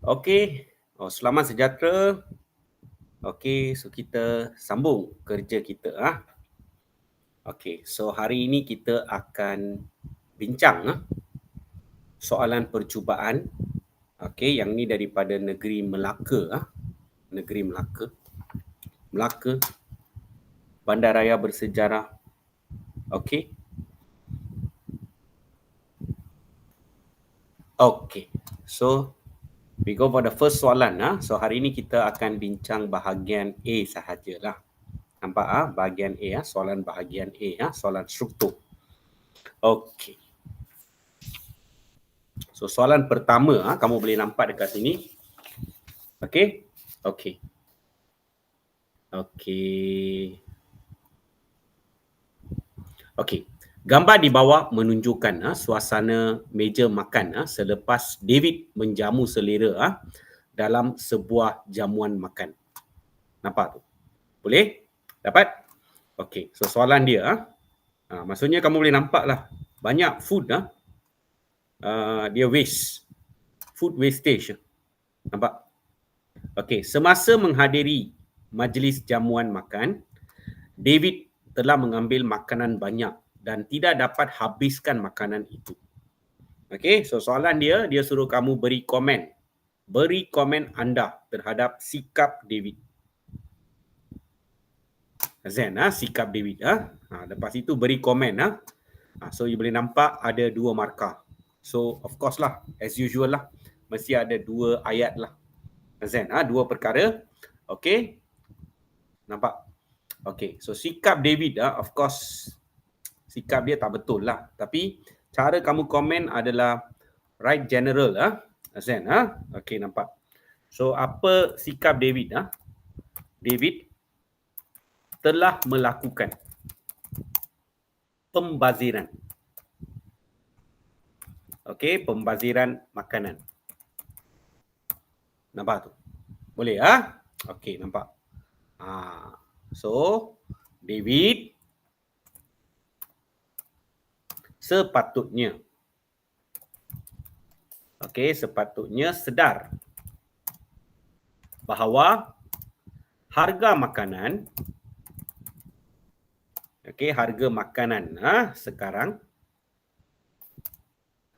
Okey. Selamat sejahtera. Okey, so kita sambung kerja kita. Okey, so hari ini kita akan bincang soalan percubaan. Okey, yang ni daripada negeri Melaka. Negeri Melaka. Melaka, bandaraya bersejarah. Okey. Okey, so we go for the first soalan. So hari ini kita akan bincang bahagian A sahajalah. Nampak bahagian A, soalan bahagian A, soalan struktur. Okey. So soalan pertama, kamu boleh nampak dekat sini. Okey. Okey. Okey. Okey. Gambar di bawah menunjukkan suasana meja makan selepas David menjamu selera dalam sebuah jamuan makan. Nampak tu? Boleh? Dapat? Okey. So soalan dia, maksudnya kamu boleh nampak lah. Banyak food dia waste. Food wastage. Nampak? Okey. Semasa menghadiri majlis jamuan makan, David telah mengambil makanan banyak dan tidak dapat habiskan makanan itu. Okey, so soalan dia suruh kamu beri komen. Beri komen anda terhadap sikap David. Zen, sikap David. Lepas itu beri komen. So, you boleh nampak ada dua markah. So, of course lah, as usual lah, mesti ada dua ayat lah. Zen, dua perkara. Okey, nampak? Okey, so sikap David, of course, sikap dia tak betul lah. Tapi, cara kamu komen adalah right general. Zen, okey, nampak? So, apa sikap David? David telah melakukan pembaziran. Okey, pembaziran makanan. Nampak tu? Boleh Okey, nampak. So, David sepatutnya sedar bahawa harga makanan sekarang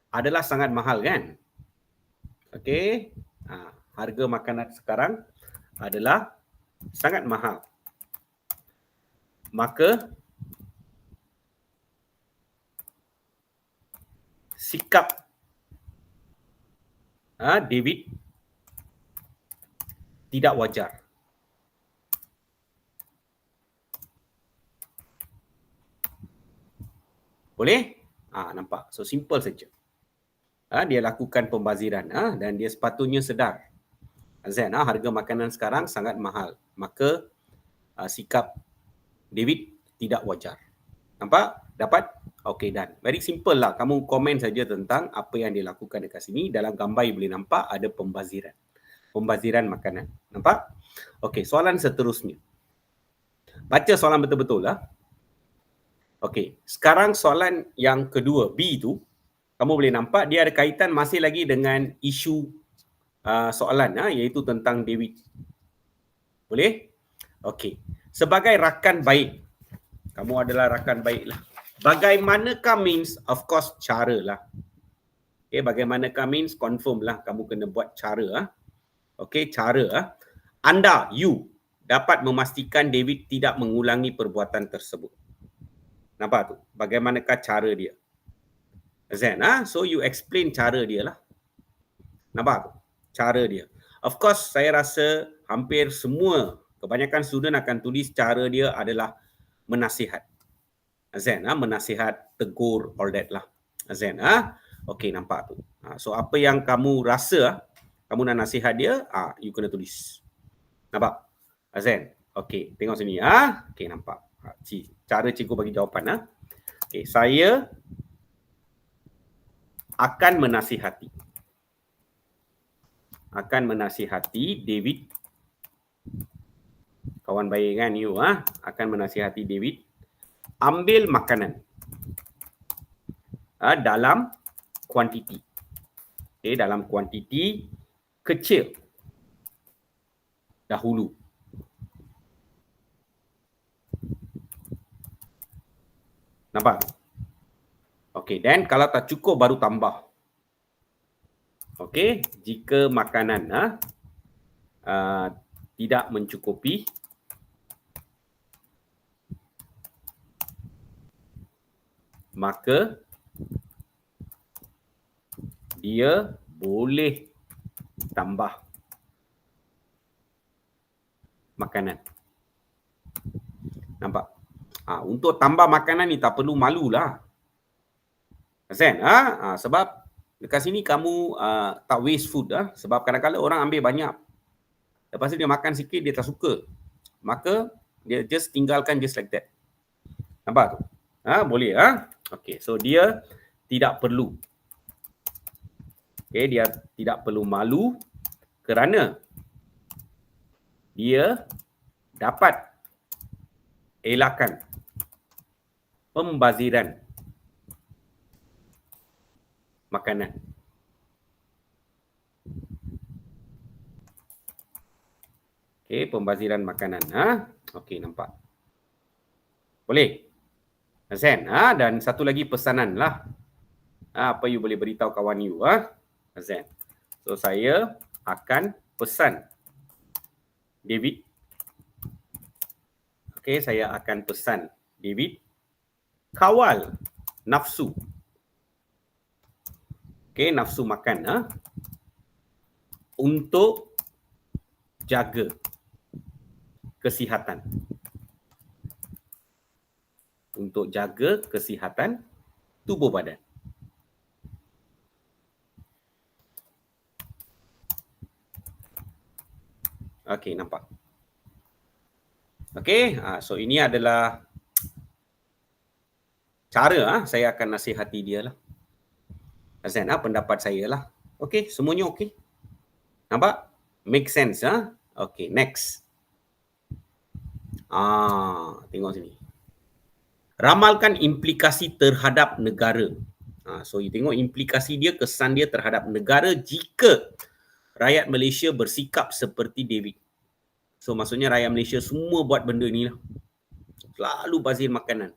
adalah sangat mahal, kan? Okey, harga makanan sekarang adalah sangat mahal. Maka sikap David tidak wajar. Boleh? Nampak. So simple saja. Dia lakukan pembaziran dan dia sepatutnya sedar. Azan, harga makanan sekarang sangat mahal. Maka sikap David tidak wajar. Nampak? Dapat? Okey, done. Very simple lah. Kamu komen saja tentang apa yang dia lakukan dekat sini. Dalam gambar you boleh nampak ada pembaziran. Pembaziran makanan. Nampak? Okey, soalan seterusnya. Baca soalan betul-betul lah. Okey, sekarang soalan yang kedua, B tu, kamu boleh nampak dia ada kaitan masih lagi dengan isu soalan iaitu tentang David. Boleh? Okey. Sebagai rakan baik, kamu adalah rakan baik lah. Bagaimanakah means? Of course, cara lah. Okay, bagaimanakah means? Confirm lah. Kamu kena buat cara. Okey, cara. Anda, you, dapat memastikan David tidak mengulangi perbuatan tersebut. Nampak tu? Bagaimanakah cara dia? Zen, so you explain cara dia lah. Nampak tu? Cara dia. Of course, saya rasa hampir semua, kebanyakan student akan tulis cara dia adalah menasihat. Zen, menasihat, tegur, all that lah. Zen, okey, nampak tu. So, apa yang kamu rasa, kamu nak nasihat dia, you kena tulis. Nampak? Zen, okey, tengok sini. Okey, nampak. Cara cikgu bagi jawapan. Okey, saya akan menasihati David, kawan baik kan you, akan menasihati David ambil makanan dalam kuantiti. Dalam kuantiti kecil dahulu. Nampak? Okey, dan kalau tak cukup baru tambah. Okey, jika makanan tidak mencukupi, maka dia boleh tambah makanan. Nampak? Untuk tambah makanan ni tak perlu malulah. Kan? Sebab dekat sini kamu tak waste food. Sebab kadang-kadang orang ambil banyak. Lepas tu dia makan sikit, dia tak suka. Maka dia just tinggalkan just like that. Nampak tu? Boleh. Okay, so dia tidak perlu. Okay, dia tidak perlu malu kerana dia dapat elakkan pembaziran makanan. Okay, pembaziran makanan. Okay, nampak. Boleh? Azan. Dan satu lagi pesanan lah. Apa you boleh beritahu kawan you? Azan. So, saya akan pesan David. Okay, saya akan pesan David. Kawal nafsu. Okay, nafsu makan. Untuk jaga kesihatan. Untuk jaga kesihatan tubuh badan. Okey, nampak. Okey, so ini adalah cara saya akan nasihati dia lah. Azan, pendapat saya lah. Okey, semuanya okey. Nampak? Make sense. Okey, next. Tengok sini. Ramalkan implikasi terhadap negara. So, you tengok implikasi dia, kesan dia terhadap negara jika rakyat Malaysia bersikap seperti David. So, maksudnya rakyat Malaysia semua buat benda ni lah. Selalu bazir makanan.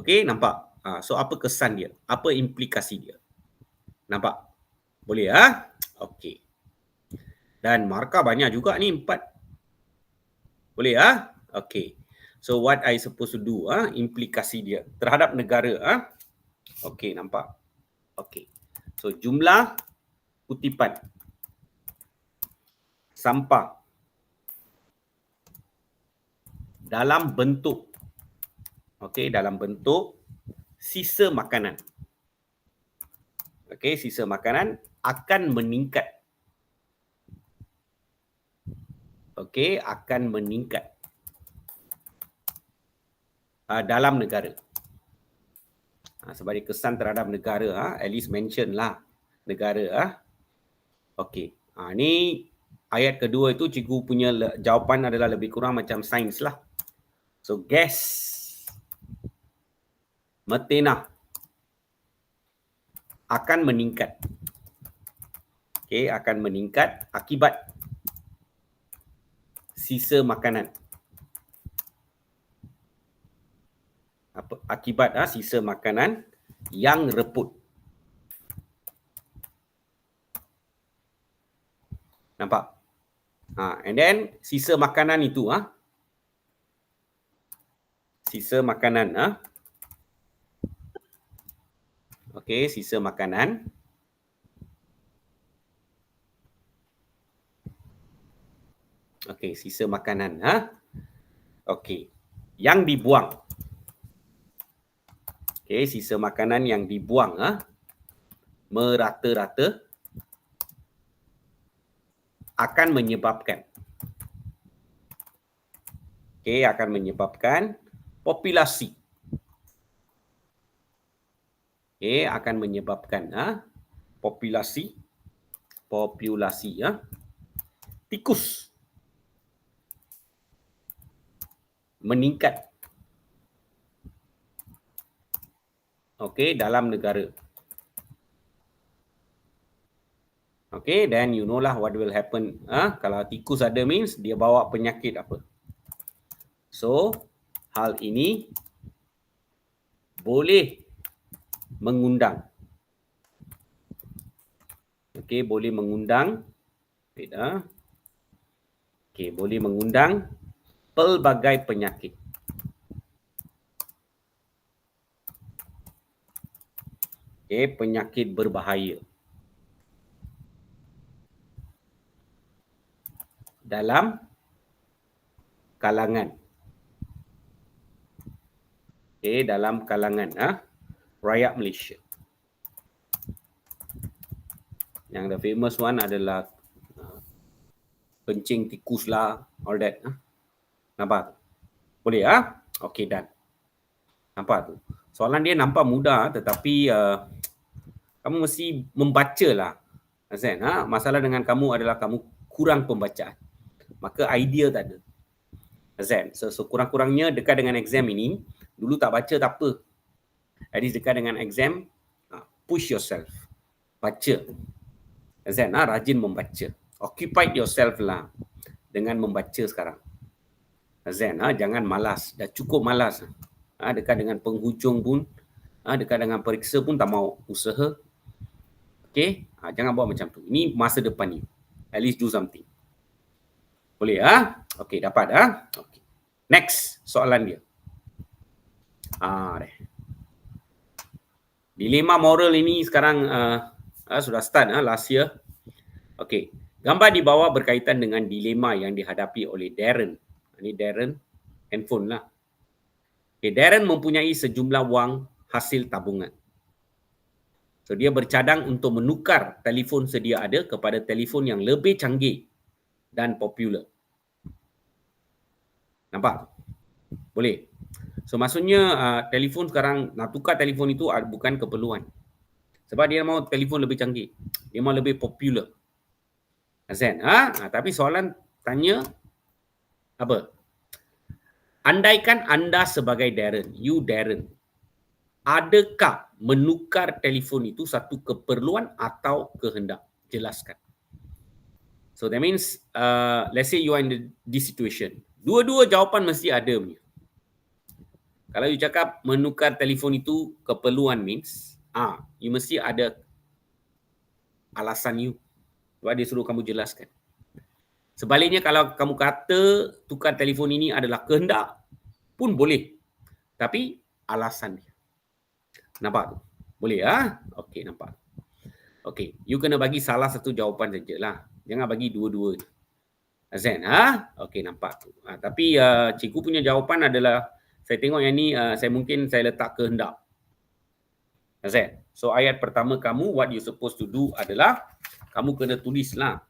Okey, nampak? So, apa kesan dia? Apa implikasi dia? Nampak? Boleh Okey. Dan markah banyak juga ni, 4. Boleh Okey. So, what I supposed to do? Implikasi dia terhadap negara. Okey, nampak? Okey. So, jumlah kutipan sampah dalam bentuk dalam bentuk sisa makanan. Okey, sisa makanan akan meningkat. Okey, akan meningkat dalam negara. Sebagai kesan terhadap negara, at least mention lah negara. Okey, ni ayat kedua itu cikgu punya jawapan adalah lebih kurang macam sains lah. So, gas metana akan meningkat. Okey, akan meningkat akibat sisa makanan. Akibat sisa makanan yang reput. Nampak? And then sisa makanan itu sisa makanan okey, sisa makanan okey, sisa makanan okey, yang dibuang. Okey, sisa makanan yang dibuang merata-rata akan menyebabkan populasi. Akan menyebabkan populasi tikus meningkat. Okey, dalam negara. Okay, then you know lah what will happen. Kalau tikus ada means dia bawa penyakit apa. So, hal ini boleh mengundang. Okay, boleh mengundang. Okay, boleh mengundang pelbagai penyakit. Okay, penyakit berbahaya. Dalam kalangan. Okay, dalam kalangan rakyat Malaysia. Yang the famous one adalah kencing tikus lah, all that. Nampak? Boleh Okay, done. Nampak tu? Soalan dia nampak mudah tetapi kamu mesti membaca lah. Masalah dengan kamu adalah kamu kurang pembacaan. Maka idea tak ada. So kurang-kurangnya dekat dengan exam ini, dulu tak baca tak apa. At least dekat dengan exam, push yourself. Baca. Rajin membaca. Occupied yourself lah dengan membaca sekarang. Jangan malas. Dah cukup malas. Dekat dengan penghujung pun, dekat dengan periksa pun tak mau usaha. Okay? Jangan buat macam tu. Ini masa depan ni. At least do something. Boleh Okay, dapat Okay. Next soalan dia. Dilema moral ini sekarang sudah start last year. Okay. Gambar di bawah berkaitan dengan dilema yang dihadapi oleh Darren. Ini Darren, handphone lah. Okay, Darren mempunyai sejumlah wang hasil tabungan. So dia bercadang untuk menukar telefon sedia ada kepada telefon yang lebih canggih dan popular. Nampak? Boleh. So maksudnya telefon sekarang, nak tukar telefon itu bukan keperluan. Sebab dia mahu telefon lebih canggih. Dia mahu lebih popular. Tapi soalan tanya apa? Andaikan anda sebagai Darren, you Darren, adakah menukar telefon itu satu keperluan atau kehendak? Jelaskan. So that means, let's say you are in this situation. Dua-dua jawapan mesti ada punya. Kalau you cakap menukar telefon itu keperluan means, you mesti ada alasan you. Sebab dia suruh kamu jelaskan. Sebaliknya kalau kamu kata tukar telefon ini adalah kehendak, pun boleh. Tapi alasan dia. Nampak tu? Boleh Okey, nampak. Okey, you kena bagi salah satu jawapan sajalah. Jangan bagi dua-dua. Azan, Okey, nampak tu. Tapi cikgu punya jawapan adalah, saya tengok yang ni, saya letak kehendak. Azan. So ayat pertama kamu, what you supposed to do adalah, kamu kena tulislah.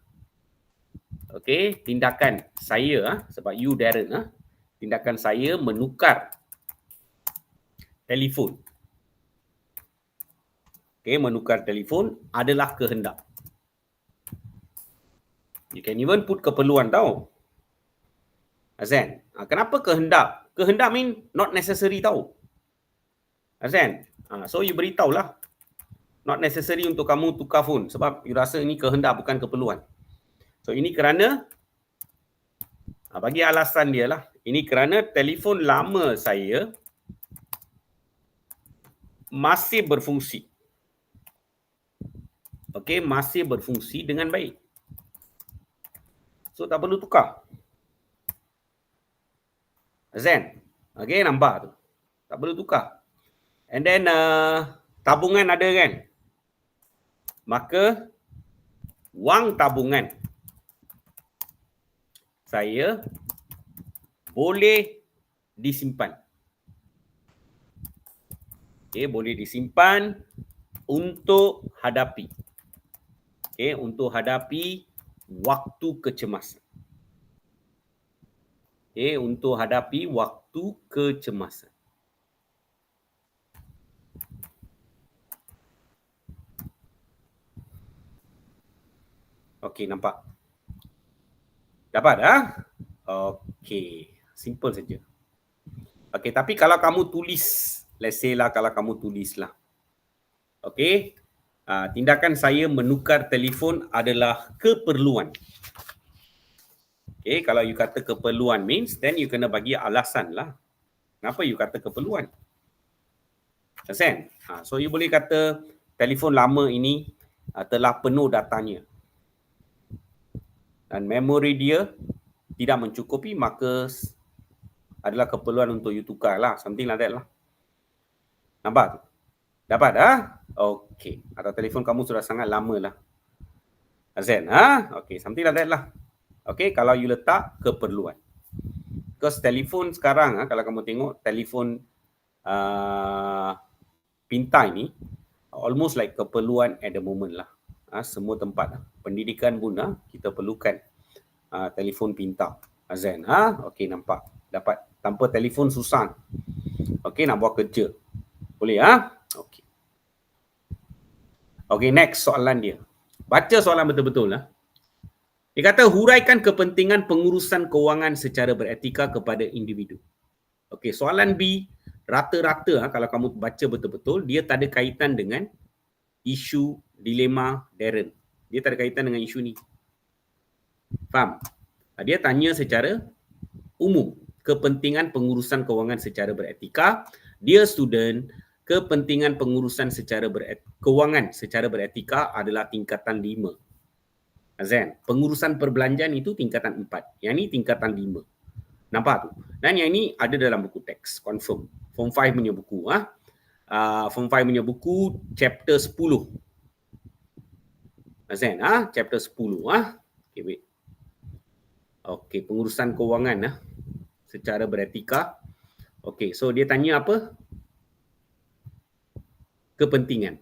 Okey, tindakan saya, sebab you Darren, tindakan saya menukar telefon. Okey, menukar telefon adalah kehendak. You can even put keperluan tau. Azan, kenapa kehendak? Kehendak mean not necessary tau. Azan, so you beritahulah. Not necessary untuk kamu tukar phone sebab you rasa ini kehendak bukan keperluan. So ini kerana, bagi alasan dia lah. Ini kerana telefon lama saya masih berfungsi. Okey, masih berfungsi dengan baik. So tak perlu tukar. Azan. Okey, nampak tu. Tak perlu tukar. And then tabungan ada kan? Maka wang tabungan saya boleh disimpan. Okey, boleh disimpan untuk hadapi. Okey, untuk hadapi waktu kecemasan. Okey, untuk hadapi waktu kecemasan. Okey, nampak? Dapat Okey, simple saja. Okey, tapi kalau kamu tulis, let's say lah kalau kamu tulis lah. Okey, tindakan saya menukar telefon adalah keperluan. Okay, kalau you kata keperluan means, then you kena bagi alasan lah. Kenapa you kata keperluan? Understand? So you boleh kata telefon lama ini telah penuh datanya dan memori dia tidak mencukupi, maka adalah keperluan untuk you tukar lah. Something like that lah. Nampak? Dapat? Okay. Atau telefon kamu sudah sangat lama lah. Understand? Okay. Something like that lah. Okay. Kalau you letak keperluan. Because telefon sekarang, kalau kamu tengok telefon pintar ini, almost like keperluan at the moment lah. Semua tempat. Pendidikan pun kita perlukan telefon pintar. Azan, okey, nampak. Dapat. Tanpa telefon susah. Okey, nak buat kerja. Boleh, Okey. Okey, next soalan dia. Baca soalan betul-betul lah. Dia kata huraikan kepentingan pengurusan kewangan secara beretika kepada individu. Okey, soalan B rata-rata kalau kamu baca betul-betul, dia tak ada kaitan dengan isu dilema Darren. Dia tak ada kaitan dengan isu ni. Faham? Dia tanya secara umum, kepentingan pengurusan kewangan secara beretika. Dia student, kepentingan pengurusan kewangan secara beretika adalah tingkatan 5. Azan, pengurusan perbelanjaan itu tingkatan 4. Yang ni tingkatan 5. Nampak tu? Dan yang ini ada dalam buku teks, confirm. Form 5 punya buku. Form 5 punya buku, chapter 10. Azan, chapter 10. Okay, wait. Okey, pengurusan kewangan secara beretika. Okey, so dia tanya apa? Kepentingan.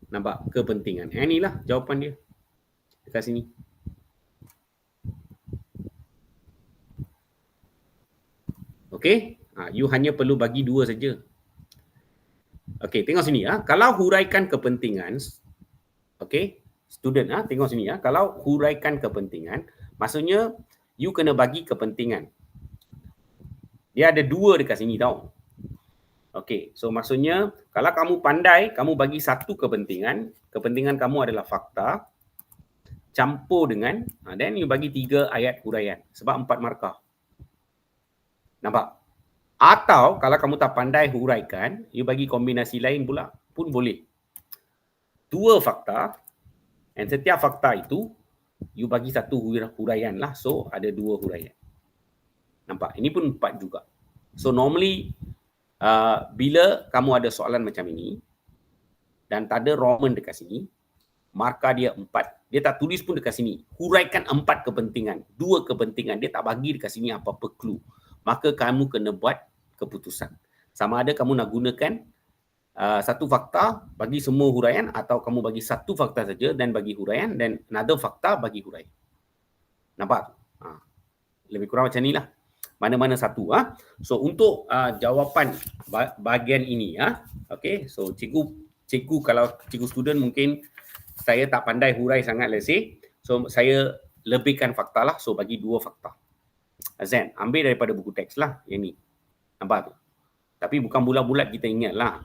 Nampak? Kepentingan. Inilah jawapan dia. Dekat sini. Okey, you hanya perlu bagi 2 saja. Okey, tengok sini Kalau huraikan kepentingan, okey, student tengok sini kalau huraikan kepentingan, maksudnya you kena bagi kepentingan. Dia ada 2 dekat sini tau. Okey, so maksudnya kalau kamu pandai, kamu bagi satu kepentingan, kepentingan kamu adalah fakta, campur dengan, then you bagi 3 ayat huraian, sebab 4 markah. Nampak? Atau kalau kamu tak pandai huraikan, you bagi kombinasi lain pula, pun boleh. 2 fakta, dan setiap fakta itu, you bagi satu huraian lah, so ada 2 huraian. Nampak? Ini pun 4 juga. So normally, bila kamu ada soalan macam ini dan tak ada Roman dekat sini, markah dia 4. Dia tak tulis pun dekat sini. Huraikan 4 kepentingan, 2 kepentingan. Dia tak bagi dekat sini apa-apa clue. Maka kamu kena buat keputusan. Sama ada kamu nak gunakan satu fakta bagi semua huraian, atau kamu bagi satu fakta saja dan bagi huraian, dan another fakta bagi huraian. Nampak? Lebih kurang macam ni lah. Mana-mana satu. So untuk jawapan bahagian ini, okay, so cikgu kalau cikgu student mungkin saya tak pandai hurai sangat, let's say, so saya lebihkan fakta lah, so bagi 2 fakta. Azan, ambil daripada buku teks lah yang ni. Nampak tu? Tapi bukan bulat-bulat, kita ingat lah.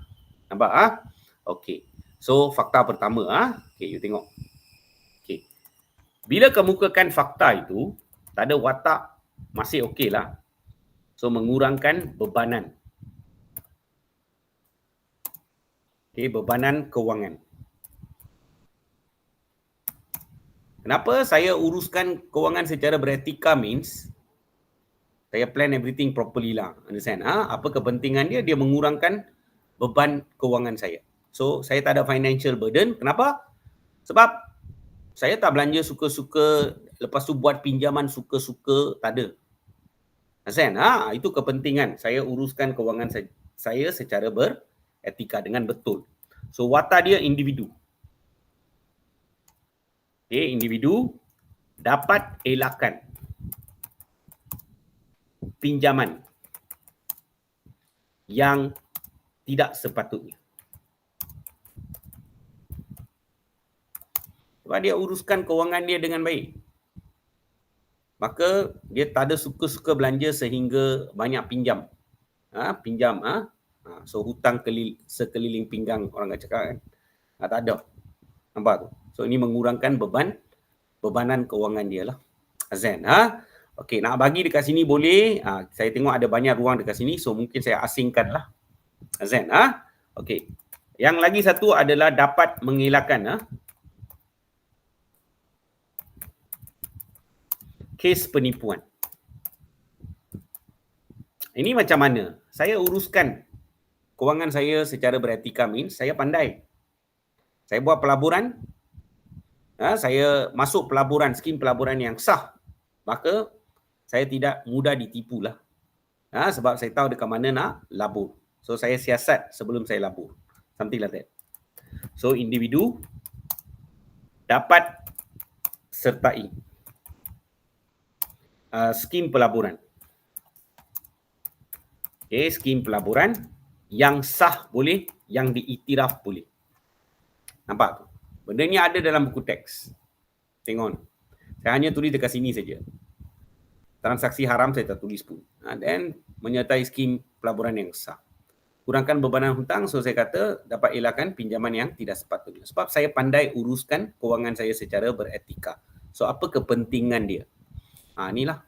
Nampak? Okay, so fakta pertama, okay, you tengok. Okay, bila kemukakan fakta itu tak ada watak, masih okey lah. So mengurangkan bebanan. Okay, bebanan kewangan. Kenapa saya uruskan kewangan secara beretika means saya plan everything properly lah. Understand? Apa kepentingan dia? Dia mengurangkan beban kewangan saya. So saya tak ada financial burden. Kenapa? Sebab saya tak belanja suka-suka, lepas tu buat pinjaman suka-suka, tak ada. Understand? Itu kepentingan. Saya uruskan kewangan saya secara beretika dengan betul. So watak dia individu. Okay, individu dapat elakkan pinjaman yang tidak sepatutnya. Sebab dia uruskan kewangan dia dengan baik. Maka dia tak ada suka-suka belanja sehingga banyak pinjam. Pinjam. So hutang sekeliling pinggang, orang nak cakap kan. Tak ada. Nampak tu? So ini mengurangkan bebanan kewangan dia lah. Azan, Okey, nak bagi dekat sini boleh. Saya tengok ada banyak ruang dekat sini, so mungkin saya asingkan lah. Azan, Okey. Yang lagi satu adalah dapat mengelakkan kes penipuan. Ini macam mana? Saya uruskan kewangan saya secara beretika, means saya pandai. Saya buat pelaburan, saya masuk pelaburan, skim pelaburan yang sah. Maka saya tidak mudah ditipu lah. Sebab saya tahu dekat mana nak labur. So saya siasat sebelum saya labur. Something like that. So individu dapat sertai skim pelaburan. Okay, skim pelaburan yang sah boleh, yang diiktiraf boleh. Nampak tu? Benda ni ada dalam buku teks. Tengok. Saya hanya tulis dekat sini saja. Transaksi haram saya tak tulis pun. Dan menyertai skim pelaburan yang sah. Kurangkan bebanan hutang, so saya kata dapat elakkan pinjaman yang tidak sepatutnya. Sebab saya pandai uruskan kewangan saya secara beretika. So apa kepentingan dia? Inilah.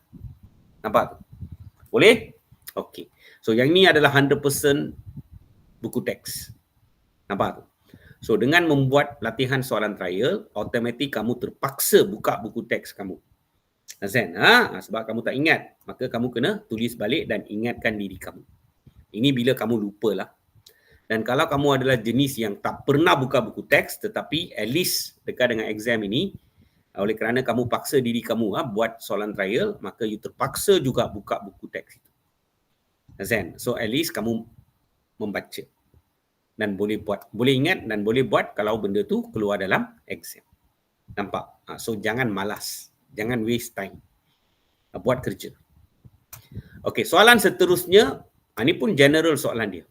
Nampak tu? Boleh? Okey. So yang ni adalah 100% buku teks. Nampak tu? So dengan membuat latihan soalan trial, automatik kamu terpaksa buka buku teks kamu. Azan, sebab kamu tak ingat, maka kamu kena tulis balik dan ingatkan diri kamu. Ini bila kamu lupalah. Dan kalau kamu adalah jenis yang tak pernah buka buku teks, tetapi at least dekat dengan exam ini, oleh kerana kamu paksa diri kamu buat soalan trial, maka you terpaksa juga buka buku teks itu. Azan, so at least kamu membaca dan boleh buat, boleh ingat dan boleh buat kalau benda tu keluar dalam exam. Nampak? So jangan malas, jangan waste time. Buat kerja. Okey, soalan seterusnya, ini pun general soalan dia.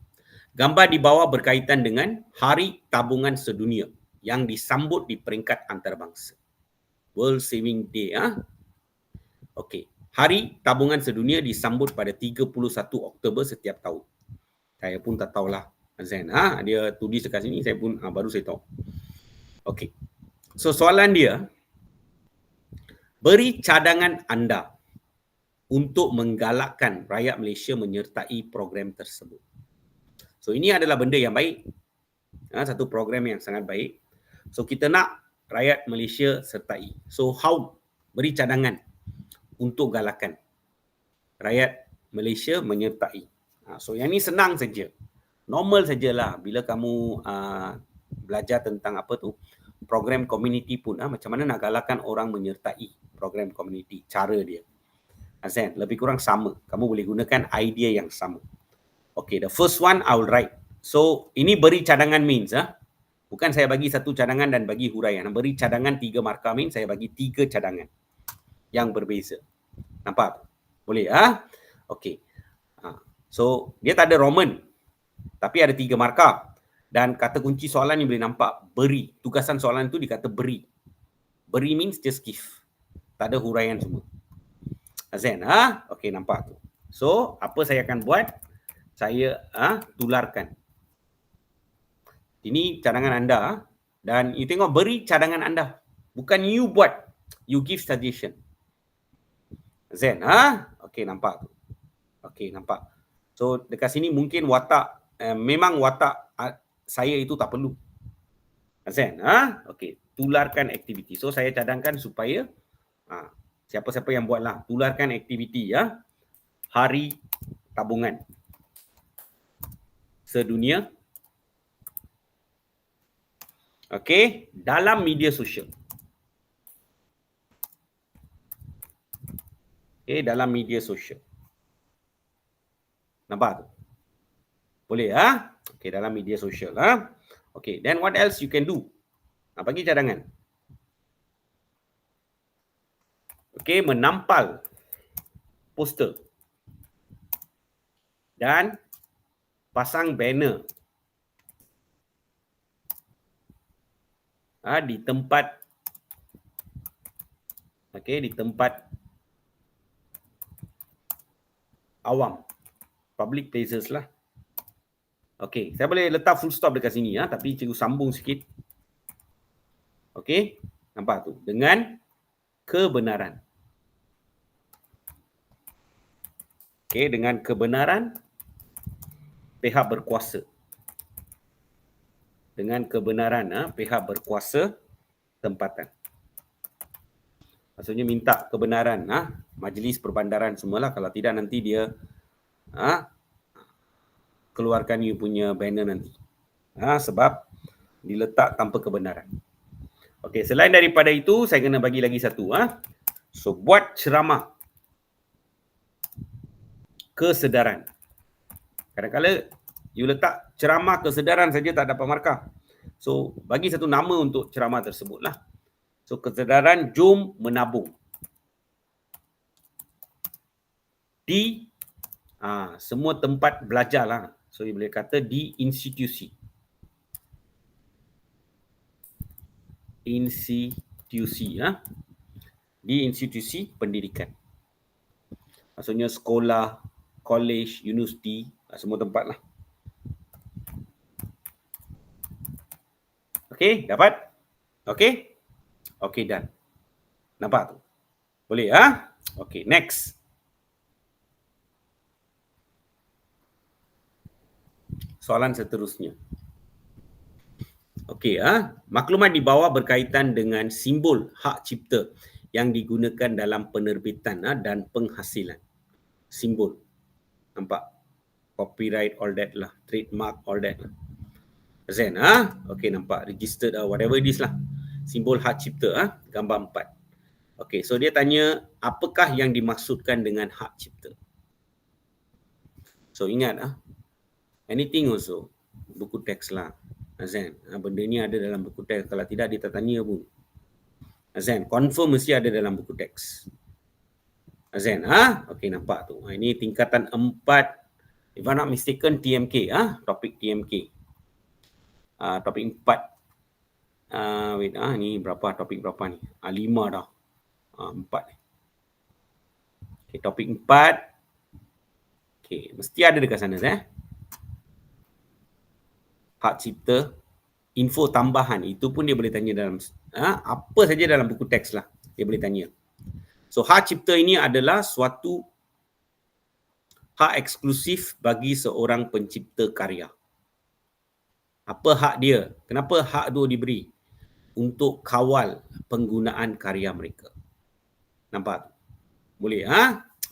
Gambar di bawah berkaitan dengan Hari Tabungan Sedunia yang disambut di peringkat antarabangsa. World Saving Day. Okey, Hari Tabungan Sedunia disambut pada 31 Oktober setiap tahun. Saya pun tak tahulah. Azan, dia tulis dekat sini, saya pun baru saya tahu. Okey. So soalan dia, beri cadangan anda untuk menggalakkan rakyat Malaysia menyertai program tersebut. So ini adalah benda yang baik. Satu program yang sangat baik. So kita nak rakyat Malaysia sertai. So how? Beri cadangan untuk galakan rakyat Malaysia menyertai. So yang ni senang saja. Normal sajalah bila kamu belajar tentang apa tu, program community pun macam mana nak galakkan orang menyertai program community, cara dia. Azan, lebih kurang sama. Kamu boleh gunakan idea yang sama. Okay, the first one I will write. So ini beri cadangan means bukan saya bagi satu cadangan dan bagi huraian. Beri cadangan 3 markah means saya bagi 3 cadangan yang berbeza. Nampak? Boleh Okay. So dia tak ada Roman, tapi ada 3 markah. Dan kata kunci soalan ni boleh nampak, beri. Tugasan soalan tu dikata beri. Beri means just give. Tak ada huraian semua. Azan, okay, nampak tu. So, apa saya akan buat? Saya tularkan. Ini cadangan anda. Dan you tengok, beri cadangan anda. Bukan you buat. You give suggestion. Azan, okay, nampak tu. Okay, nampak. So, dekat sini mungkin watak, memang watak saya itu tak perlu. Azan, okay, tularkan aktiviti. So, saya cadangkan supaya siapa-siapa yang buatlah, tularkan aktiviti Hari Tabungan Sedunia. Okey, dalam media sosial. Okey, dalam media sosial. Nampak tu? Boleh Okey, dalam media sosial Okey, then what else you can do? Bagi cadangan. Okey, menampal poster dan pasang banner di tempat di tempat awam, public places lah. Okey, saya boleh letak full stop dekat sini tapi cikgu sambung sikit. Okey, nampak tu? Dengan kebenaran. Okey, dengan kebenaran pihak berkuasa. Dengan kebenaran pihak berkuasa tempatan. Maksudnya minta kebenaran majlis perbandaran semualah, kalau tidak nanti dia keluarkan you punya banner nanti. Sebab diletak tanpa kebenaran. Okey, selain daripada itu saya kena bagi lagi satu So buat ceramah kesedaran. Kadang-kadang you letak ceramah kesedaran saja tak dapat markah. So bagi satu nama untuk ceramah tersebutlah. So kesedaran jom menabung di semua tempat belajar lah. So you boleh kata di institusi. Di institusi pendidikan. Maksudnya sekolah, college, universiti, semua tempat lah. Okey, dapat? Okey? Okey, done. Nampak tu? Boleh Okey, next. Soalan seterusnya. Okey, maklumat di bawah berkaitan dengan simbol hak cipta yang digunakan dalam penerbitan dan penghasilan. Simbol. Nampak? Copyright, all that lah. Trademark, all that lah. Zen, okey, nampak? Registered, whatever it is lah. Simbol hak cipta, gambar 4. Okey, so dia tanya, apakah yang dimaksudkan dengan hak cipta? So ingat, anything also, buku teks lah. Azan, benda ni ada dalam buku teks. Kalau tidak, dia tak tanya pun. Azan, confirm mesti ada dalam buku teks. Azan, okey, nampak tu. Ini tingkatan 4. If I'm not mistaken, TMK, topik TMK. Topik 4. Wait, ni berapa? Topik berapa ni? 5 dah. 4 ni. Okay, topik 4. Okay, mesti ada dekat sana, hak cipta, info tambahan, itu pun dia boleh tanya dalam apa saja dalam buku teks lah, dia boleh tanya. So hak cipta ini adalah suatu hak eksklusif bagi seorang pencipta karya. Apa hak dia? Kenapa hak itu diberi? Untuk kawal penggunaan karya mereka. Nampak? Boleh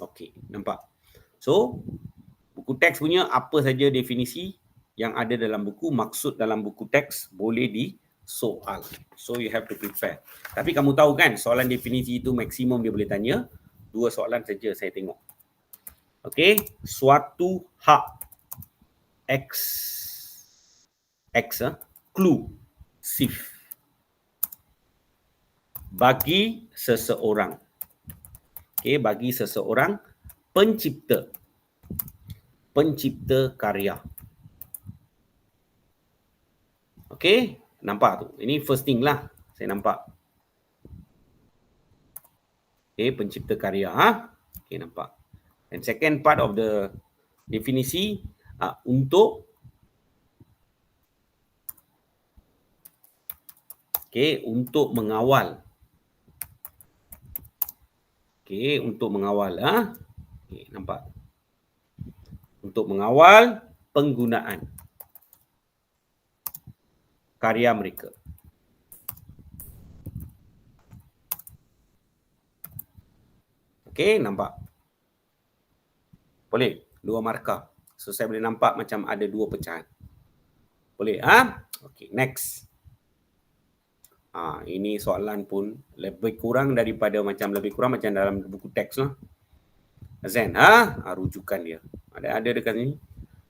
Okey, nampak. So buku teks punya apa saja definisi yang ada dalam buku, maksud dalam buku teks boleh disoal. So you have to prepare. Tapi kamu tahu kan, soalan definisi itu maksimum dia boleh tanya 2 soalan saja saya tengok. Okey, suatu hak eksklusif bagi seseorang. Okey, bagi seseorang pencipta karya. Okey, nampak tu. Ini first thing lah, saya nampak. Okey, pencipta karya. Okey, nampak. And second part of the definisi, untuk untuk mengawal. Okey, untuk mengawal. Okey, nampak. Untuk mengawal penggunaan karya mereka. Okey, nampak? Boleh? 2 markah. So, saya boleh nampak macam ada 2 pecahan. Boleh? Okey, next. Ini soalan pun lebih kurang macam dalam buku teks lah. Zen, rujukan dia. Ada dekat sini.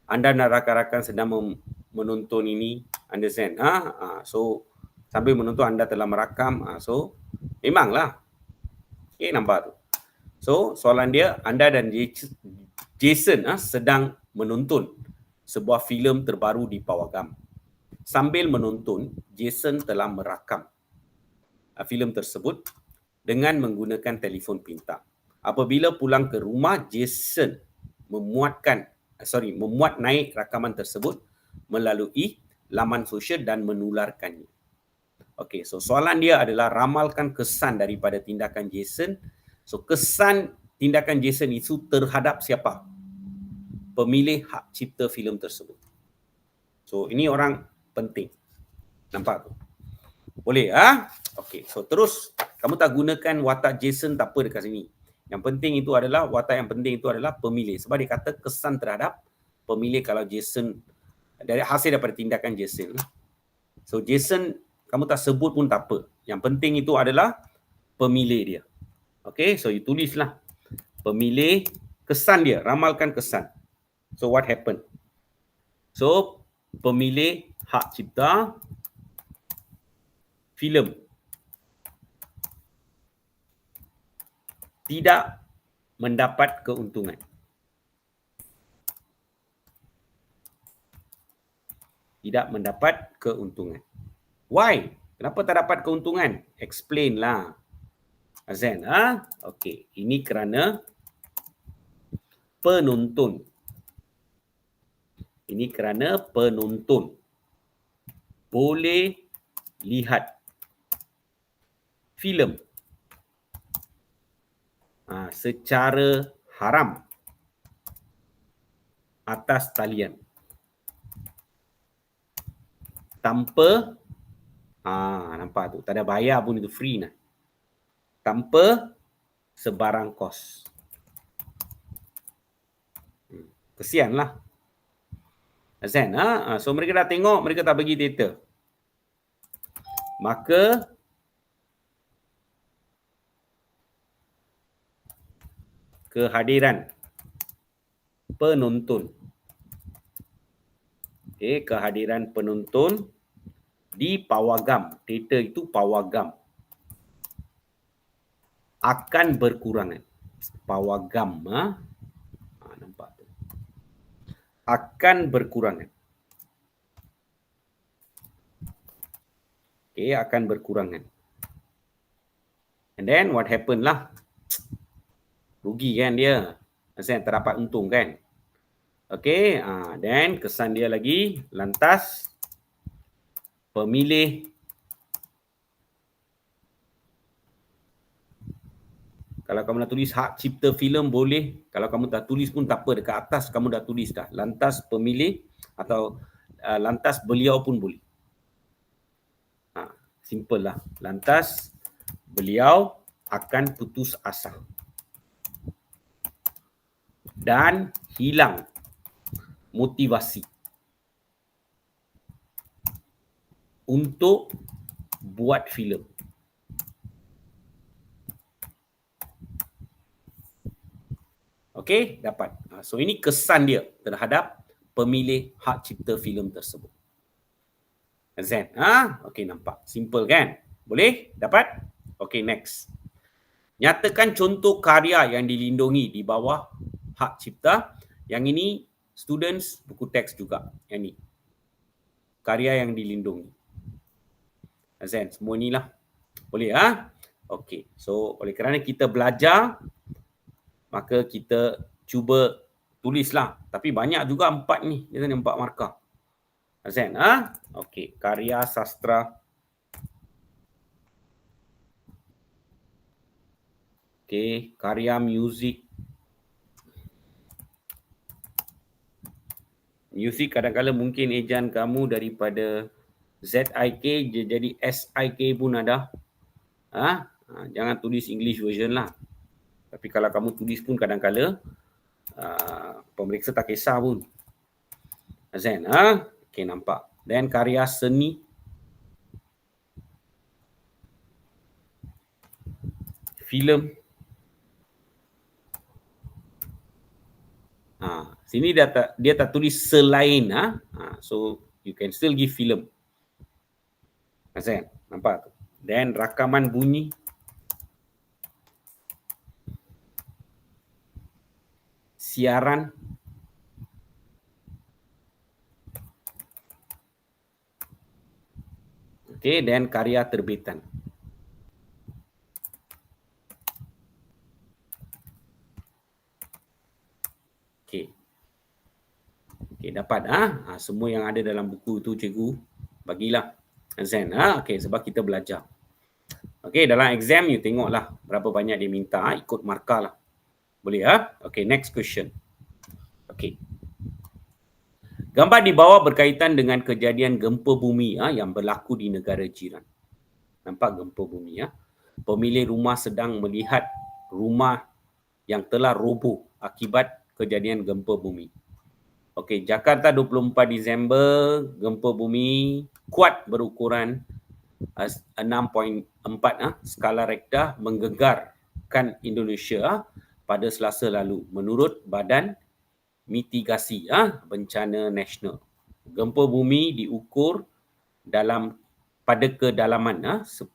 Anda dan rakan-rakan sedang menonton ini, understand? So sambil menonton anda telah merakam, so memanglah. Okey, nampak tu. So soalan dia, anda dan Jason sedang menonton sebuah filem terbaru di Pawagam. Sambil menonton, Jason telah merakam filem tersebut dengan menggunakan telefon pintar. Apabila pulang ke rumah, Jason memuat naik rakaman tersebut melalui laman sosial dan menularkannya. Okey, so soalan dia adalah ramalkan kesan daripada tindakan Jason. So kesan tindakan Jason itu terhadap siapa? Pemilik hak cipta filem tersebut. So ini orang penting. Nampak tu? Boleh Okey, so terus kamu tak gunakan watak Jason tak apa dekat sini. Yang penting itu adalah watak yang penting itu adalah pemilih. Sebab dia kata kesan terhadap pemilih kalau Jason dari hasil daripada tindakan Jason. So Jason kamu tak sebut pun tak apa. Yang penting itu adalah pemilih dia. Okay, so you tulislah pemilih kesan dia, ramalkan kesan. So what happened? So pemilih hak cipta filem tidak mendapat keuntungan. Tidak mendapat keuntungan. Why? Kenapa tak dapat keuntungan? Explain lah. Azan, Okey, ini kerana penonton. Ini kerana penonton boleh lihat filem secara haram atas talian tanpa nampak tu, tak ada bayar pun, itu free nah. Tanpa sebarang kos. Kesianlah. Azan, so mereka dah tengok, mereka tak bagi data. Maka kehadiran penonton. Okey, kehadiran penonton di pawagam. Teater itu pawagam. Akan berkurangan. Pawagam, nampak tu. Akan berkurangan. Okey, akan berkurangan. And then what happened lah? Rugi kan dia. Maksudnya tak dapat untung kan. Okey, then kesan dia lagi, lantas pemilih, kalau kamu nak tulis hak cipta filem boleh, kalau kamu tak tulis pun tak apa, dekat atas kamu dah tulis dah. Lantas pemilih atau lantas beliau pun boleh. Simple lah. Lantas beliau akan putus asa dan hilang motivasi untuk buat filem. Okey, dapat. So ini kesan dia terhadap pemilih hak cipta filem tersebut. Azan, okey, nampak. Simple kan? Boleh? Dapat? Okey, next. Nyatakan contoh karya yang dilindungi di bawah hak cipta. Yang ini students buku teks juga. Yang ni. Karya yang dilindungi. Azan, semua ni lah. Boleh Okey. So oleh kerana kita belajar, maka kita cuba tulislah. Tapi banyak juga 4 ni. Dia ni 4 markah. Azan, okey. Karya sastra. Okey. Karya muzik. Muzik kadang-kadang mungkin ejan kamu daripada ZIK jadi SIK pun ada. Jangan tulis English version lah. Tapi kalau kamu tulis pun kadang-kadang pemeriksa tak kisah pun. Azan, okey, nampak. Dan karya seni. Filem. Sini dia tak tulis selain. So you can still give filem. Azan, nampak tu. Dan rakaman bunyi. Siaran. Okey, dan karya terbitan. Okey. Okey, dapat semua yang ada dalam buku tu cikgu bagilah. Azan, okey, sebab kita belajar. Okey, dalam exam you tengoklah berapa banyak dia minta, ikut markah lah. Boleh Okey, next question. Okey. Gambar di bawah berkaitan dengan kejadian gempa bumi yang berlaku di negara jiran. Nampak gempa bumi Pemilik rumah sedang melihat rumah yang telah roboh akibat kejadian gempa bumi. Okey, Jakarta 24 Disember, gempa bumi kuat berukuran 6.4 skala Richter menggegarkan Indonesia pada Selasa lalu menurut Badan Mitigasi Bencana Nasional. Gempa bumi diukur pada kedalaman 10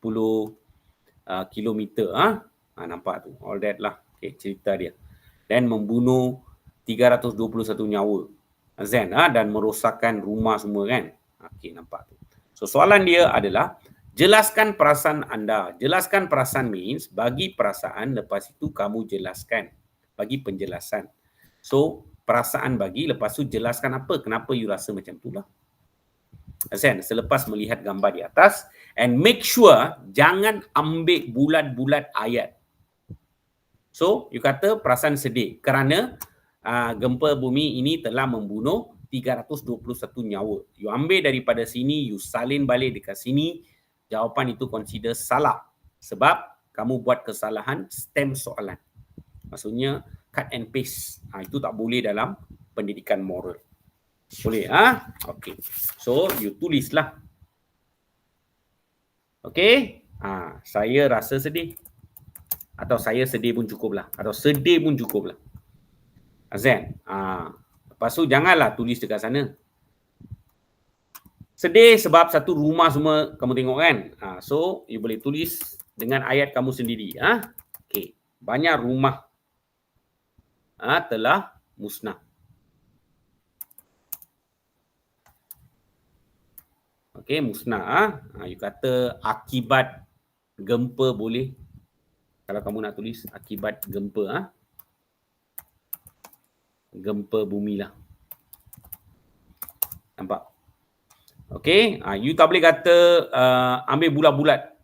kilometer. Nampak tu, all that lah. Okay, cerita dia. Dan membunuh 321 nyawa. Azan dan merosakkan rumah semua kan. Okey, nampak tu. So soalan dia adalah jelaskan perasaan anda. Jelaskan perasaan means bagi perasaan, lepas itu kamu jelaskan. Bagi penjelasan. So perasaan bagi, lepas tu jelaskan apa, kenapa you rasa macam tu lah. Azan, selepas melihat gambar di atas, and make sure jangan ambil bulat-bulat ayat. So you kata perasaan sedih kerana gempa bumi ini telah membunuh 321 nyawa. You ambil daripada sini, you salin balik dekat sini, jawapan itu consider salah. Sebab kamu buat kesalahan stem soalan. Maksudnya cut and paste. Itu tak boleh dalam pendidikan moral. Boleh Okey. So you tulislah. Okey. Saya rasa sedih. Atau saya sedih pun cukuplah. Atau sedih pun cukuplah. Azan. Lepas tu janganlah tulis dekat sana. Sedih sebab satu rumah semua kamu tengok kan. So you boleh tulis dengan ayat kamu sendiri. Okey. Banyak rumah telah musnah. Okey, musnah. You kata akibat gempa boleh. Kalau kamu nak tulis akibat gempa gempa bumi lah. Nampak? Okey, you tak boleh kata ambil bulat-bulat.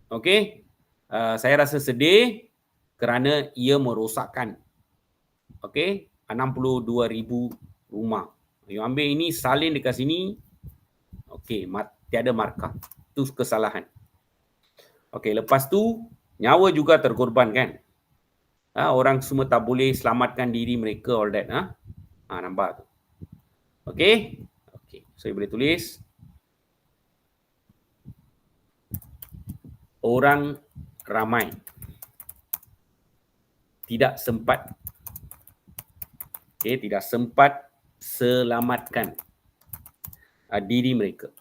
Okey? Saya rasa sedih kerana ia merosakkan. Okey, 62,000 rumah. You ambil ini, salin dekat sini. Okey, tiada markah. Itu kesalahan. Okey, lepas tu nyawa juga terkorban kan? Orang semua tak boleh selamatkan diri mereka, all that. Nampak tu. Okey? Okey, so you boleh tulis. Orang ramai tidak sempat. Okey, tidak sempat selamatkan diri mereka.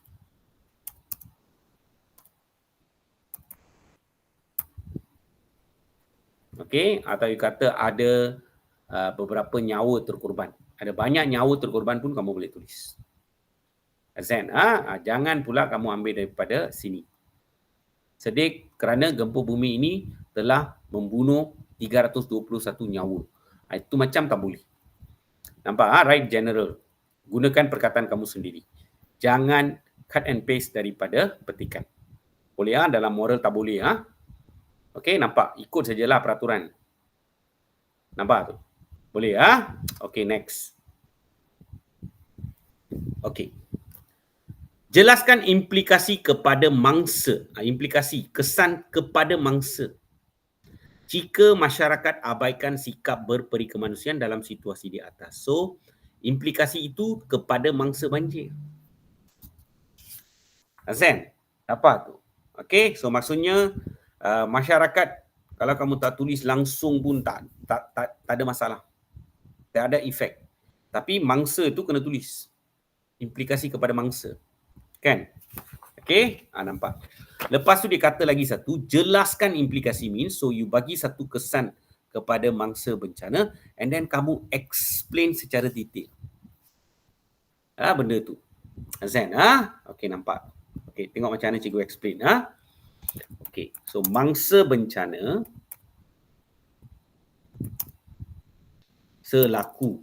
Okey, atau you kata ada beberapa nyawa terkorban. Ada banyak nyawa terkorban pun kamu boleh tulis. Azan, jangan pula kamu ambil daripada sini. Sedih kerana gempa bumi ini telah membunuh 321 nyawa. Itu macam tak boleh. Nampak right general. Gunakan perkataan kamu sendiri. Jangan cut and paste daripada petikan. Boleh dalam moral tak boleh Okey, nampak? Ikut sajalah peraturan. Nampak tu? Boleh Okey, next. Okey. Jelaskan implikasi kepada mangsa. Implikasi, kesan kepada mangsa. Jika masyarakat abaikan sikap berperi kemanusiaan dalam situasi di atas. So, implikasi itu kepada mangsa banjir. Azan, apa tu? Okey, so maksudnya masyarakat, kalau kamu tak tulis langsung pun tak ada masalah. Tak ada efek. Tapi mangsa tu kena tulis. Implikasi kepada mangsa. Kan? Okey, nampak. Lepas tu dia kata lagi satu, jelaskan implikasi means, so you bagi satu kesan kepada mangsa bencana and then kamu explain secara detail. Benda tu. Azan, okey, nampak. Okey, tengok macam mana cikgu explain. Okey, so mangsa bencana selaku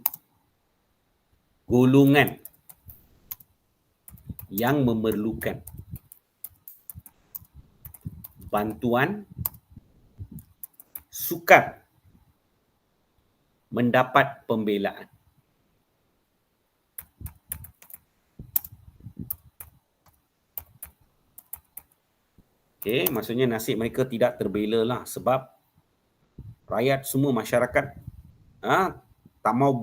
golongan yang memerlukan bantuan sukar mendapat pembelaan. Okey, maksudnya nasib mereka tidak terbela lah sebab rakyat semua masyarakat tak mau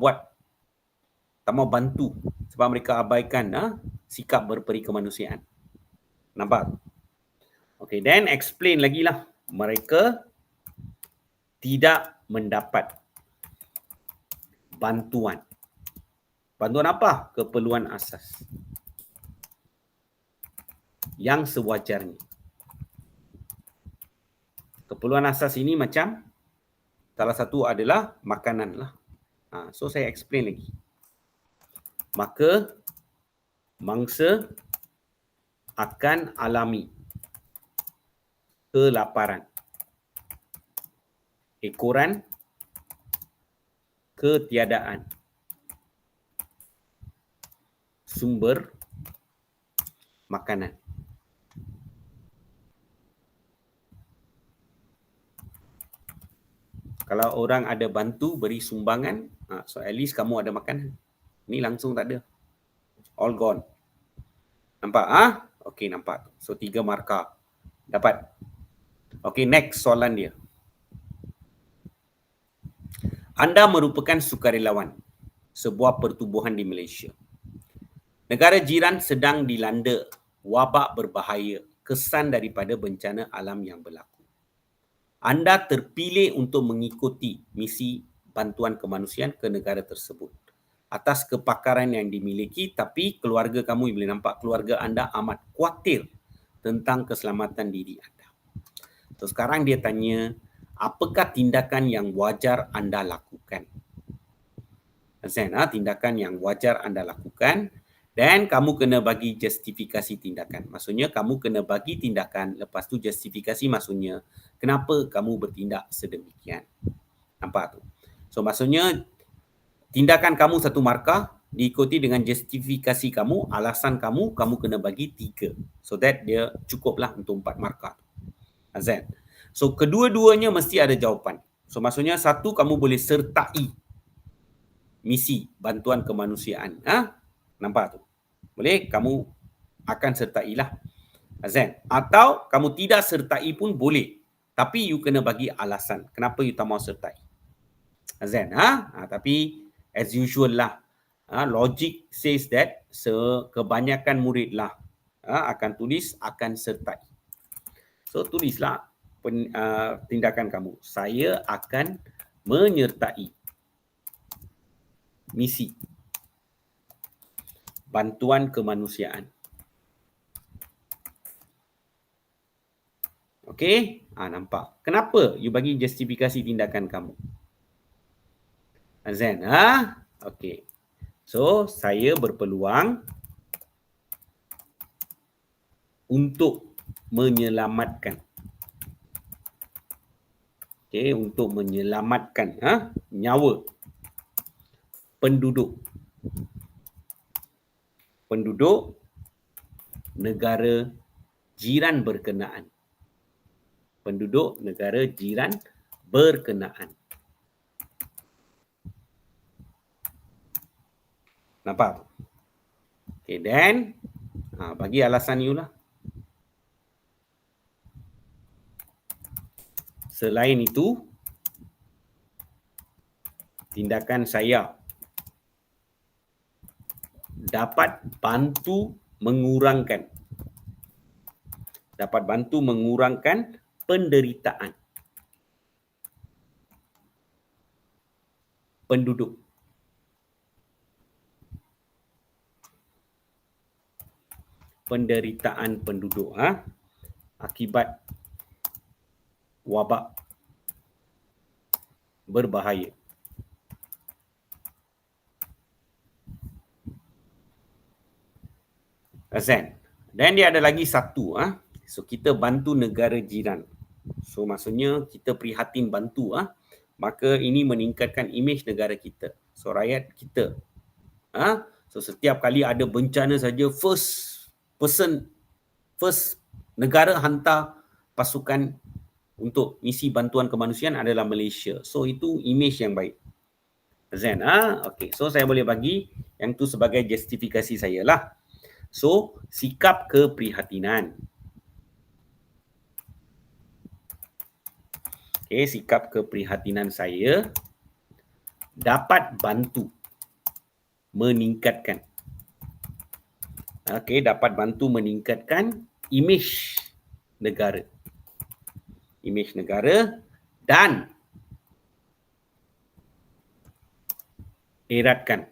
bantu sebab mereka abaikan sikap berperi kemanusiaan. Nampak? Okey, then explain lagi lah. Mereka tidak mendapat bantuan. Bantuan apa? Keperluan asas yang sewajarnya. Keperluan asas ini macam salah satu adalah makanan lah. So saya explain lagi. Maka mangsa akan alami kelaparan, ekoran, ketiadaan sumber makanan. Kalau orang ada bantu, beri sumbangan, so at least kamu ada makanan. Ni langsung tak ada. All gone. Nampak? Okey, nampak. So 3 markah. Dapat. Okey, next soalan dia. Anda merupakan sukarelawan sebuah pertubuhan di Malaysia. Negara jiran sedang dilanda wabak berbahaya kesan daripada bencana alam yang berlaku. Anda terpilih untuk mengikuti misi bantuan kemanusiaan ke negara tersebut atas kepakaran yang dimiliki, tapi keluarga kamu, boleh nampak keluarga anda amat khawatir tentang keselamatan diri anda. So sekarang dia tanya, apakah tindakan yang wajar anda lakukan? Tindakan yang wajar anda lakukan, dan kamu kena bagi justifikasi tindakan. Maksudnya kamu kena bagi tindakan, lepas tu justifikasi maksudnya kenapa kamu bertindak sedemikian. Nampak tu? So maksudnya tindakan kamu 1 markah, diikuti dengan justifikasi kamu, alasan kamu kena bagi 3. So that dia cukuplah untuk 4 markah. Azan. So kedua-duanya mesti ada jawapan. So maksudnya 1, kamu boleh sertai misi bantuan kemanusiaan. Nampak tu? Boleh? Kamu akan sertailah. Azan. Atau kamu tidak sertai pun boleh. Tapi you kena bagi alasan kenapa you tak mau sertai. Azan. Tapi as usual lah. Logic says that kebanyakan murid lah akan tulis akan sertai. So tulislah tindakan kamu. Saya akan menyertai misi bantuan kemanusiaan. Okey? Nampak. Kenapa you bagi justifikasi tindakan kamu? Azan, okey. So, saya berpeluang untuk menyelamatkan. Okey, untuk menyelamatkan nyawa penduduk negara jiran berkenaan. Penduduk negara jiran berkenaan. Nampak? Okay, then bagi alasan you lah. Selain itu, tindakan saya dapat bantu mengurangkan penderitaan penduduk akibat wabak berbahaya. Azan. Dan dia ada lagi satu. So kita bantu negara jiran. So maksudnya kita prihatin bantu. Maka ini meningkatkan imej negara kita. So rakyat kita. So setiap kali ada bencana saja, first negara hantar pasukan untuk misi bantuan kemanusiaan adalah Malaysia. So itu image yang baik. Zain, okey. So saya boleh bagi yang tu sebagai justifikasi saya lah. So sikap keprihatinan. Okey, sikap keprihatinan saya dapat bantu meningkatkan. Okey, dapat bantu meningkatkan imej negara. Imej negara dan eratkan.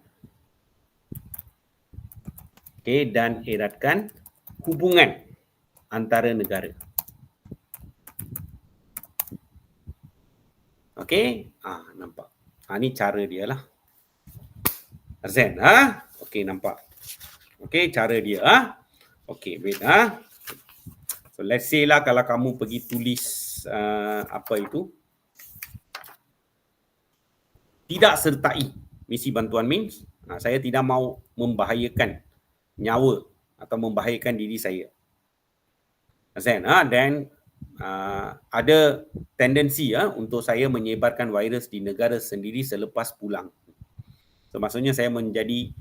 Okey, dan eratkan hubungan antara negara. Okey, nampak. Ni cara dia lah. Zain, okey, nampak. Okey, cara dia, okey, wait, So let's say lah kalau kamu pergi tulis apa itu, tidak sertai misi bantuan means, saya tidak mau membahayakan nyawa atau membahayakan diri saya. Zain, dan ada tendensi untuk saya menyebarkan virus di negara sendiri selepas pulang. So maksudnya saya menjadi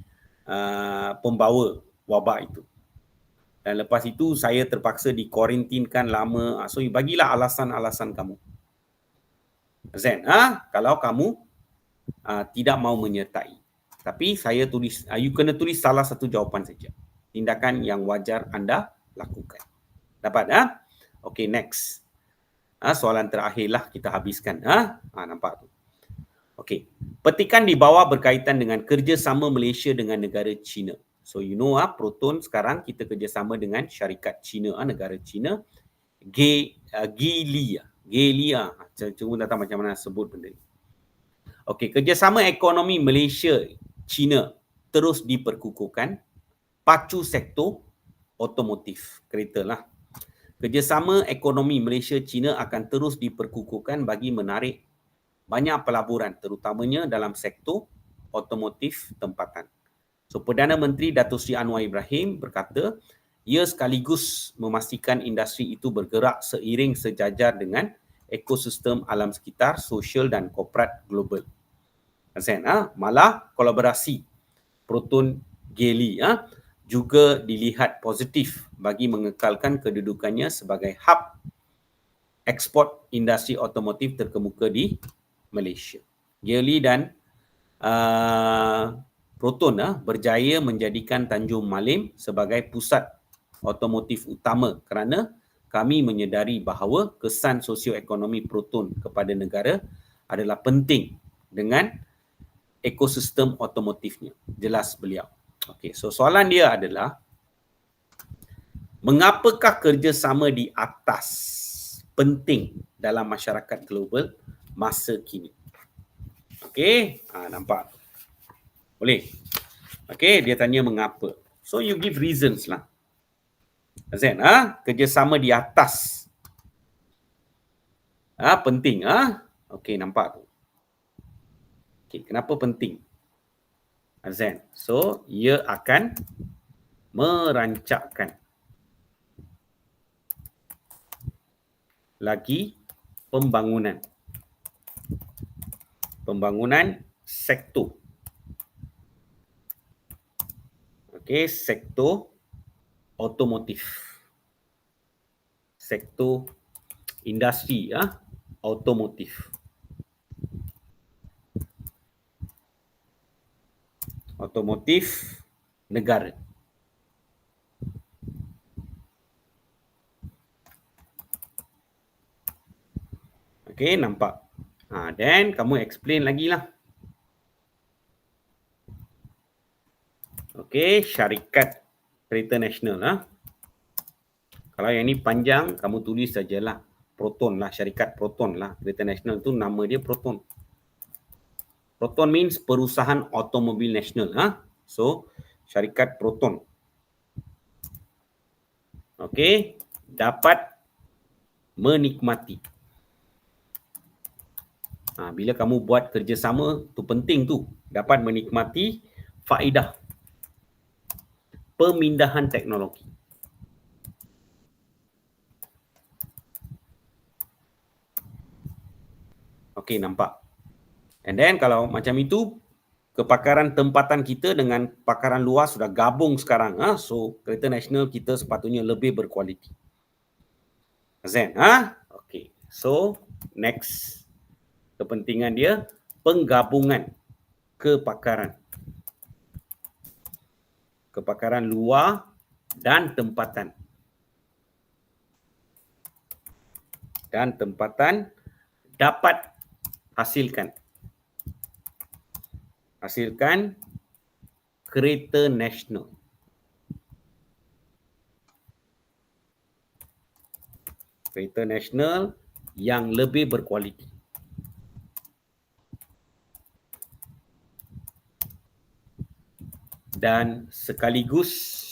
pembawa wabak itu. Dan lepas itu saya terpaksa dikuarantinkan lama. So bagilah alasan-alasan kamu. Zain, kalau kamu tidak mau menyertai. Tapi saya tulis, you kena tulis salah satu jawapan saja. Tindakan yang wajar anda lakukan. Dapat? Okey, next. Soalan terakhirlah kita habiskan. Nampak tu. Okey. Petikan di bawah berkaitan dengan kerjasama Malaysia dengan negara China. So you know Proton sekarang kita kerjasama dengan syarikat China, negara China. Geely. Cuma tak tahu macam mana sebut benda ni. Okey, kerjasama ekonomi Malaysia China terus diperkukuhkan. Pacu sektor otomotif, kereta lah. Kerjasama ekonomi Malaysia China akan terus diperkukuhkan bagi menarik banyak pelaburan, terutamanya dalam sektor otomotif tempatan. So Perdana Menteri Datuk Seri Anwar Ibrahim berkata, ia sekaligus memastikan industri itu bergerak seiring sejajar dengan ekosistem alam sekitar, sosial dan korporat global. Malah kolaborasi Proton Geely juga dilihat positif bagi mengekalkan kedudukannya sebagai hub ekspor industri otomotif terkemuka di Malaysia. Geely dan Proton berjaya menjadikan Tanjung Malim sebagai pusat otomotif utama kerana kami menyedari bahawa kesan sosioekonomi Proton kepada negara adalah penting dengan ekosistem otomotifnya. Jelas beliau. Okey, so soalan dia adalah, mengapakah kerjasama di atas penting dalam masyarakat global masa kini? Okey, nampak? Boleh? Okey, dia tanya mengapa. So you give reasons lah. Zain, kerjasama di atas penting. Okey, nampak tu. Okey, kenapa penting? Zain, so ia akan merancangkan lagi pembangunan sektor. Okey, sektor otomotif. Sektor industri otomotif. Otomotif negara. Okey, nampak. Then kamu explain lagi lah. Okey, syarikat kereta nasional. Kalau yang ni panjang, kamu tulis sajalah. Proton lah, syarikat Proton lah. Kereta nasional tu nama dia Proton. Proton means perusahaan automobil nasional. So, syarikat Proton. Okey, dapat menikmati. Bila kamu buat kerjasama, tu penting tu. Dapat menikmati faedah pemindahan teknologi. Okey, nampak. And then kalau macam itu, kepakaran tempatan kita dengan pakaran luar sudah gabung sekarang. So, kereta nasional kita sepatutnya lebih berkualiti. Azan, Okey. So, next kepentingan dia, penggabungan kepakaran. Kepakaran luar dan tempatan. Dan tempatan dapat hasilkan kereta nasional. Kereta nasional yang lebih berkualiti. Dan sekaligus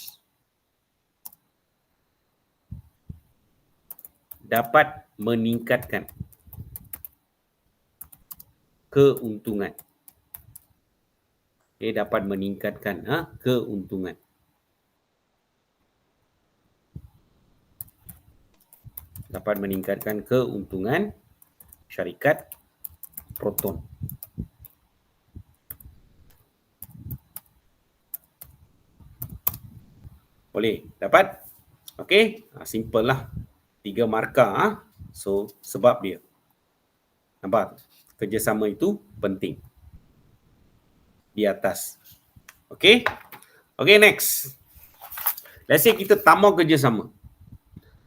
dapat meningkatkan keuntungan. Dapat meningkatkan keuntungan. Dapat meningkatkan keuntungan syarikat Proton. Boleh? Dapat? Okey? Simple lah. 3 markah. So, sebab dia. Nampak? Kerjasama itu penting. Di atas. Okey? Okey, next. Let's say kita tak mau kerjasama.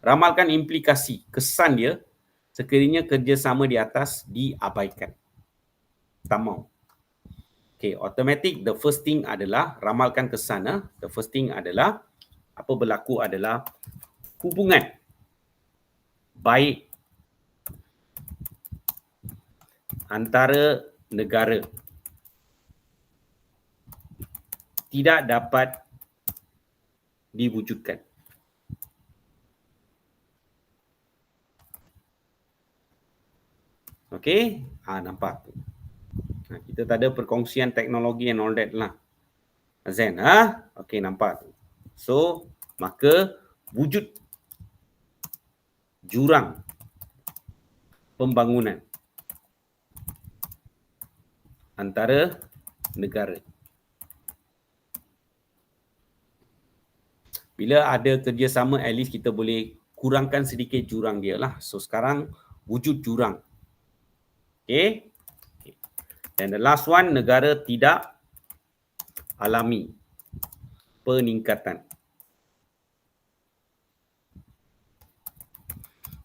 Ramalkan implikasi, kesan dia sekiranya kerjasama di atas diabaikan. Tak mau. Okay, automatic the first thing adalah, ramalkan kesan. The first thing adalah, apa berlaku adalah hubungan baik antara negara tidak dapat diwujudkan. Okey, nampak. Kita tak ada perkongsian teknologi and all that lah. Azan, okey, nampak. So, maka wujud jurang pembangunan antara negara. Bila ada kerjasama, at least kita boleh kurangkan sedikit jurang dia lah. So, sekarang wujud jurang. Okay. Dan the last one, negara tidak alami peningkatan.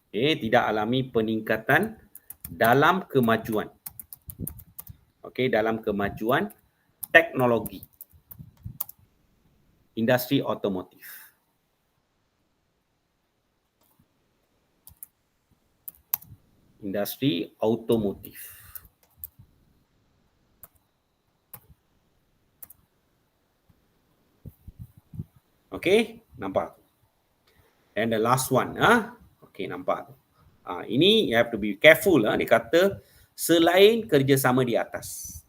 Okay, tidak alami peningkatan dalam kemajuan. Okay, dalam kemajuan teknologi. Industri otomotif. Industri otomotif. Okay, nampak? And the last one, okay, nampak? Ini you have to be careful. Dia kata selain kerjasama di atas.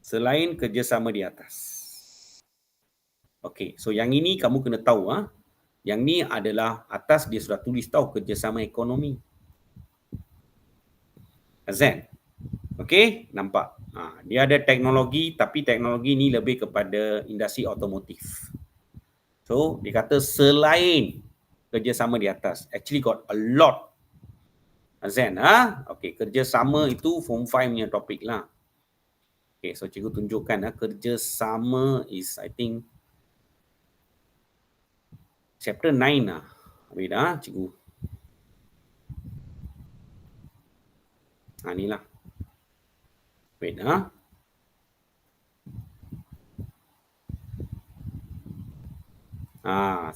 Selain kerjasama di atas. Okay, so yang ini kamu kena tahu. Yang ni adalah atas dia sudah tulis tahu kerjasama ekonomi. Azan? Okay, nampak? Dia ada teknologi, tapi teknologi ni lebih kepada industri otomotif. So, dia kata selain kerjasama di atas. Actually got a lot. Azan, okay, kerjasama itu Form 5 punya topik lah. Okay, so cikgu tunjukkan kerjasama is I think chapter 9 lah. Wait cikgu. Ni lah. Wait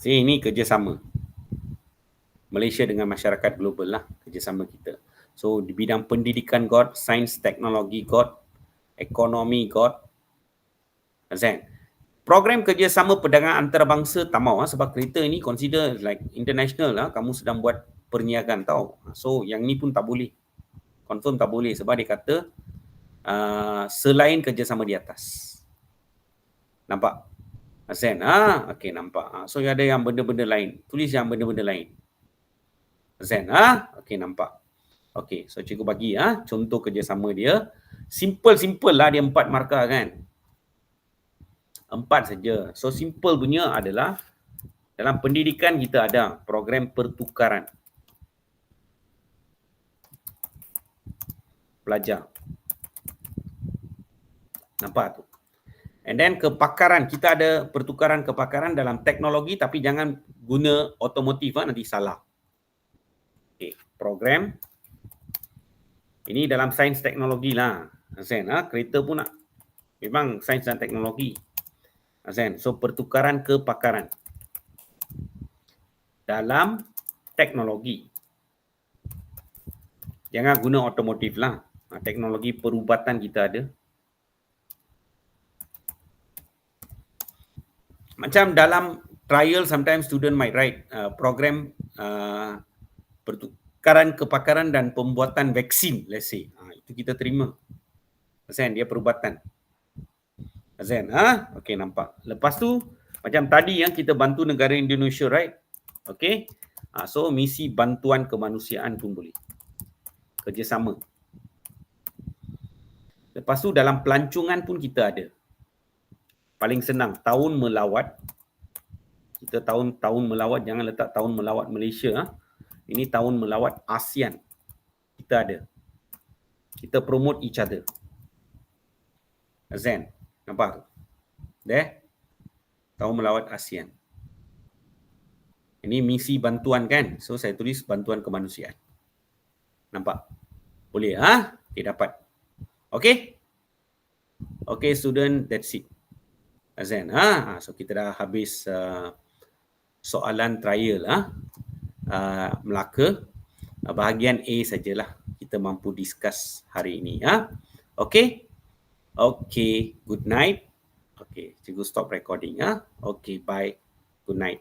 ini kerjasama Malaysia dengan masyarakat global lah, kerjasama kita. So di bidang pendidikan got, sains teknologi got, ekonomi got. Azan. Program kerjasama perdagangan antarabangsa tak mau sebab kereta ini consider like international lah, kamu sedang buat perniagaan tau. So yang ni pun tak boleh. Confirm tak boleh sebab dia kata selain kerjasama di atas. Nampak? Azan, okey, nampak. So ada yang benda-benda lain. Tulis yang benda-benda lain. Azan, okey, nampak. Okey, so cikgu bagi contoh kerjasama dia. Simple lah dia 4 markah kan. 4 saja. So simple punya adalah dalam pendidikan kita ada program pertukaran pelajar. Nampak tu? And then kepakaran, kita ada pertukaran kepakaran dalam teknologi tapi jangan guna otomotif nanti salah. Okay, program ini dalam sains teknologi lah. Hasan, kereta pun nak. Memang sains dan teknologi. Hasan, so pertukaran kepakaran dalam teknologi. Jangan guna otomotif lah. Teknologi perubatan kita ada. Macam dalam trial, sometimes student might write program pertukaran kepakaran dan pembuatan vaksin, let's say. Itu kita terima. Hasan, dia perubatan. Hasan, okey, nampak. Lepas tu, macam tadi yang kita bantu negara Indonesia, right? Okey. So, misi bantuan kemanusiaan pun boleh. Kerjasama. Lepas tu, dalam pelancongan pun kita ada. Paling senang, tahun melawat. Kita tahun melawat, jangan letak tahun melawat Malaysia. Ini tahun melawat ASEAN. Kita ada. Kita promote each other. Hasan, nampak tu? Tahun melawat ASEAN. Ini misi bantuan kan? So, saya tulis bantuan kemanusiaan. Nampak? Boleh, Okay, dapat. Okay? Okay, student, that's it. Hasan, so kita dah habis soalan trial Melaka. Bahagian A sajalah kita mampu discuss hari ini. Okay? Okay, good night. Okay, cikgu stop recording. Okay, bye. Good night.